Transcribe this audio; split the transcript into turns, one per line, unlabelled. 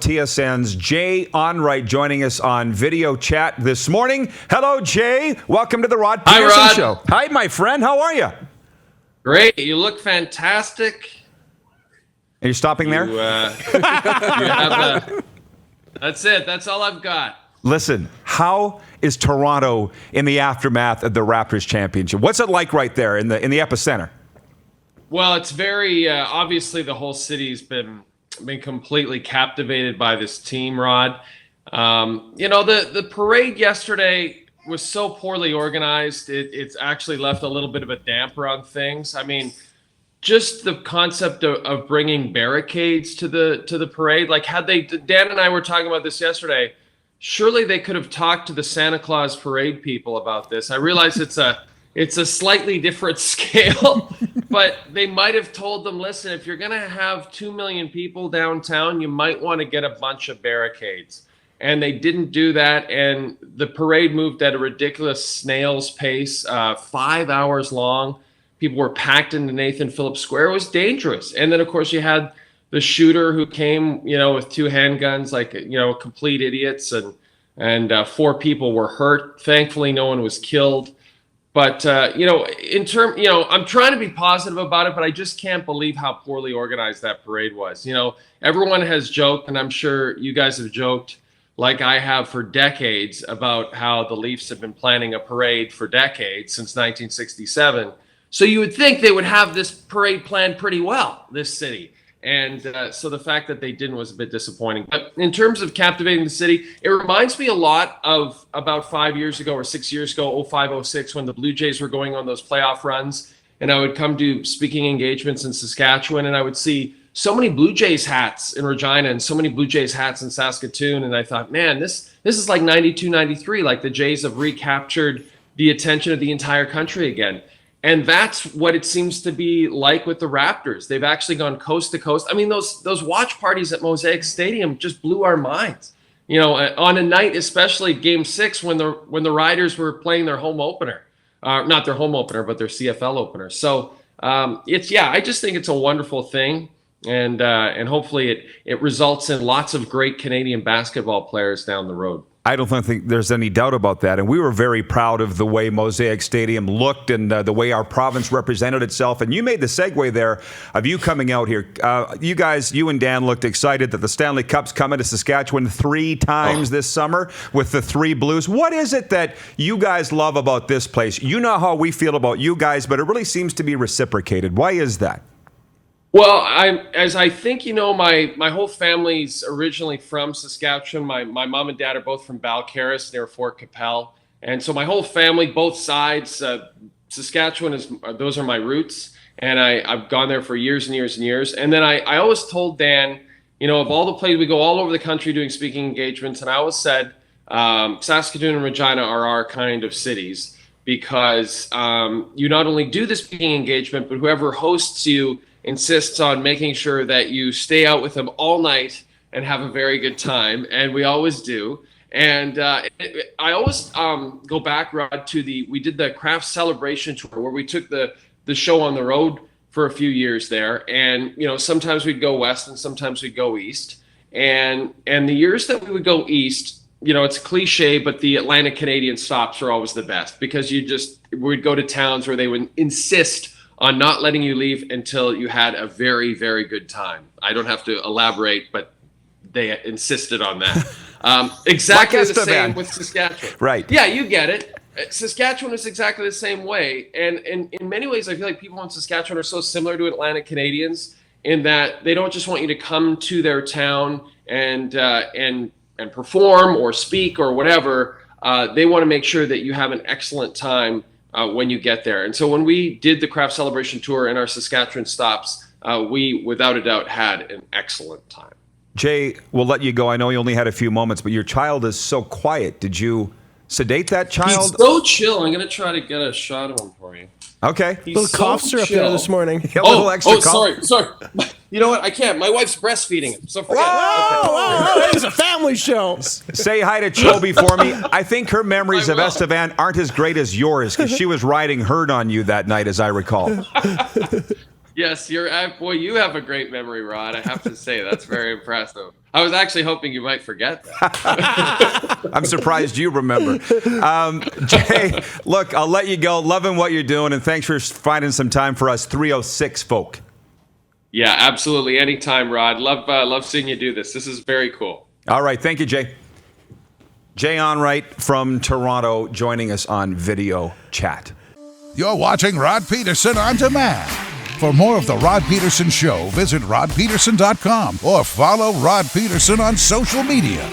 TSN's Jay Onrait joining us on video chat this morning. Hello, Jay. Welcome to the Rod Pedersen
Hi, Rod.
Show. Hi, my friend. How are you?
Great. You look fantastic.
Are you stopping there?
That's it. That's all I've got.
Listen, how is Toronto in the aftermath of the Raptors championship? What's it like right there in the epicenter?
Well, it's very obviously the whole city's been completely captivated by this team, Rod. The parade yesterday was so poorly organized. It's actually left a little bit of a damper on things. I mean, just the concept of bringing barricades to the parade. Like, Dan and I were talking about this yesterday. Surely they could have talked to the Santa Claus parade people about this. I realize it's a slightly different scale, but they might have told them, listen, if you're going to have 2 million people downtown, you might want to get a bunch of barricades. And they didn't do that. And the parade moved at a ridiculous snail's pace, 5 hours long. People were packed into Nathan Phillips Square. It was dangerous. And then, of course, you had the shooter who came, with 2 handguns, complete idiots. And 4 people were hurt. Thankfully, no one was killed. But, I'm trying to be positive about it, but I just can't believe how poorly organized that parade was. Everyone has joked, and I'm sure you guys have joked like I have for decades about how the Leafs have been planning a parade for decades, since 1967. So you would think they would have this parade planned pretty well, this city. And so the fact that they didn't was a bit disappointing. But in terms of captivating the city, it reminds me a lot of about 5 years ago or 6 years ago, 05, 06, when the Blue Jays were going on those playoff runs. And I would come to speaking engagements in Saskatchewan, and I would see so many Blue Jays hats in Regina and so many Blue Jays hats in Saskatoon. And I thought, man, this is like 92, 93, like the Jays have recaptured the attention of the entire country again. And that's what it seems to be like with the Raptors. They've actually gone coast to coast. I mean, those watch parties at Mosaic Stadium just blew our minds. On a night, especially Game 6, when the Riders were playing their home opener, not their home opener, but their CFL opener. So I just think it's a wonderful thing, and hopefully it results in lots of great Canadian basketball players down the road.
I don't think there's any doubt about that. And we were very proud of the way Mosaic Stadium looked and the way our province represented itself. And you made the segue there of you coming out here. You and Dan looked excited that the Stanley Cup's coming to Saskatchewan 3 times this summer with the 3 Blues. What is it that you guys love about this place? You know how we feel about you guys, but it really seems to be reciprocated. Why is that?
Well, I think my whole family's originally from Saskatchewan. My mom and dad are both from Balcarres near Fort Capel, and so my whole family, both sides, Saskatchewan those are my roots, and I've gone there for years and years and years. And then I always told Dan, of all the places, we go all over the country doing speaking engagements, and I always said Saskatoon and Regina are our kind of cities, because you not only do the speaking engagement, but whoever hosts you insists on making sure that you stay out with them all night and have a very good time, and we always do. And I always go back, Rod, we did the craft celebration tour where we took the show on the road for a few years there, and sometimes we'd go west and sometimes we'd go east. And the years that we would go east, it's cliche, but the Atlantic Canadian stops are always the best, because we'd go to towns where they would insist on not letting you leave until you had a very, very good time. I don't have to elaborate, but they insisted on that. Exactly the same with Saskatchewan.
Right.
Yeah, you get it. Saskatchewan is exactly the same way. And in many ways, I feel like people in Saskatchewan are so similar to Atlantic Canadians in that they don't just want you to come to their town and perform or speak or whatever. They want to make sure that you have an excellent time when you get there. And so when we did the craft celebration tour in our Saskatchewan stops, we without a doubt had an excellent time.
Jay, we'll let you go. I know you only had a few moments, but your child is so quiet. Did you sedate that child?
He's so chill. I'm going to try to get a shot of him for you.
Okay.
A little cough syrup there this morning.
A little extra cough.
Sorry. You know what? I can't. My wife's breastfeeding him, so forget it.
Whoa, it's a family show.
Say hi to Chobi for me. I think her memories of Estevan aren't as great as yours, because she was riding herd on you that night, as I recall.
Yes, you have a great memory, Rod. I have to say, that's very impressive. I was actually hoping you might forget that.
I'm surprised you remember. Jay, look, I'll let you go. Loving what you're doing, and thanks for finding some time for us 306 folk.
Yeah, absolutely. Anytime, Rod. Love seeing you do this. This is very cool.
All right. Thank you, Jay. Jay Onrait from Toronto joining us on video chat.
You're watching Rod Pedersen On Demand. For more of The Rod Pedersen Show, visit rodpedersen.com or follow Rod Pedersen on social media.